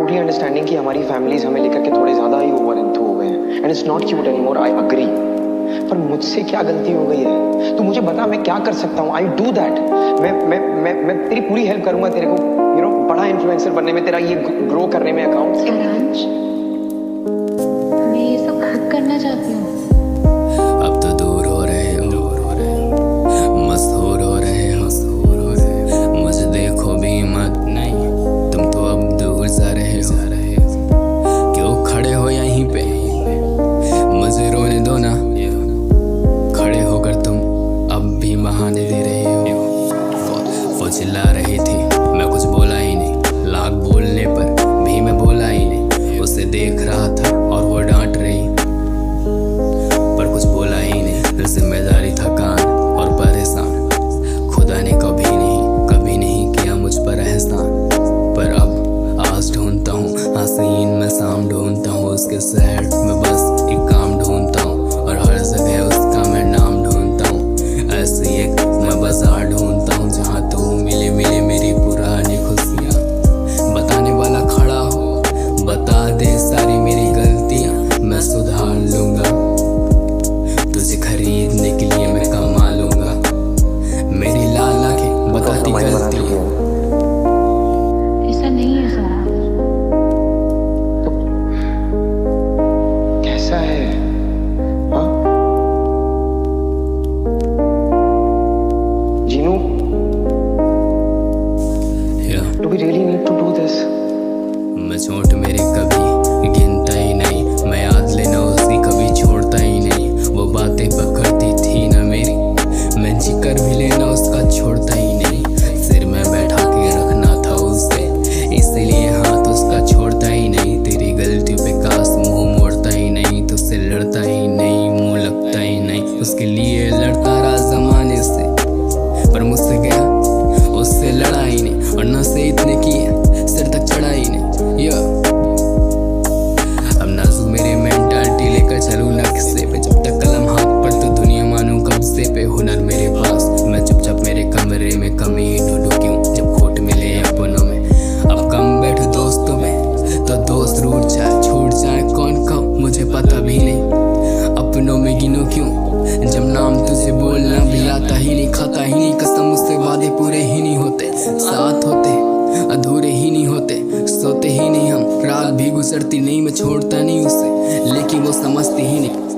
Totally understanding कि हमारी families हमें लेकर के थोड़े ज़्यादा ही ओवर एंथू हो गए हैं and it's not cute anymore, I agree. पर मुझसे क्या गलती हो गई है? तू मुझे बता, मैं क्या कर सकता हूँ? I do that. मैं तेरी पूरी हेल्प करूंगा तेरे को, बड़ा इन्फ्लुएंसर बनने में, तेरा ये ग्रो करने में अकाउंट। सारांश, मैं ये सब खुद करना चाहती हूँ। अब तो दूर हो रहे हो, मशहूर हो रहे हो, मुझे देखो भी मत, नहीं तुम तो अब दूर जा रहे हो। क्यों खड़े हो यहीं पे, मुझे रोने दो ना। खड़े होकर तुम अब भी बहाने दे रहे हो। वो चिल्ला रही थी, मैं कुछ बोला ही नहीं, लाख बोलने पर भी मैं बोला ही नहीं। उसे देख रहा था और वो डांट रही, पर कुछ बोला ही नहीं। जिम्मेदारी, थकान और परेशान, खुदा ने कभी नहीं किया मुझ पर एहसान। पर अब आज ढूंढता हूँ हसीन में शाम, ढूंढता हूँ उसके शहर में बस एक काम ढूंढता हूँ, और हर जगह उसका मैं नाम ढूंढता हूँ। ऐसी एक मैं बाजार ढूंढता हूँ जहाँ तू मिले मेरी पुरानी खुशियाँ। बताने वाला खड़ा हो, बता दे सारी मेरी गलतियाँ, मैं सुधार लूंगा। तुझे खरीदने के लिए मैं कमा लूंगा। मेरी लाल आंखें बताती गलतियाँ। ऐसा नहीं है सारांश। कैसा है? हाँ Jinu, do we really need to do this? मैं चोट मेरी कभी गिनता ही नहीं, मैं याद लेना उसकी कभी छोड़ता ही नहीं। वो बातें पकड़ती थी ना मेरी, मैं जिक्र भी लेना उसका छोड़ता ही नहीं। सिर में बैठा के रखना था उसे, इसीलिए हाथ उसका छोड़ता ही नहीं। तेरी गलतियों पे काश मुंह मोड़ता ही नहीं, तुझसे लड़ता ही नहीं, मुंह लगता ही नहीं। उसके लिए लड़ता रहा जमाने से, पर मुझसे गया उससे लड़ा ही नहीं। और नशे इतने किए सिर तक चढ़ा ही नहीं। अब नाजुक मेरी मेंटालिटी लेकर चलूं नक्शे पे, जब तक कलम हाथ पर तो दुनिया मानूं कब्जे पे। हुनर मेरे पास, मैं चुपचाप मेरे कमरे में कमी ढूंढूं क्यों, जब खोट मिले अपनों में। अब कम बैठूं दोस्तों में तो दोस्त रूठ जाए, छूट जाए कौन कब मुझे पता भी नहीं। अपनों में गिनो क्यों, जब नाम तुझे बोलना भी आता ही नहीं, खाता ही नहीं कसम उससे वादे पूरे ही नहीं होते। साथ होते अधूरे ही नहीं होते, सोते ही नहीं हम, रात भी गुजरती नहीं मैं छोड़ता नहीं उसे, लेकिन वो समझती ही नहीं।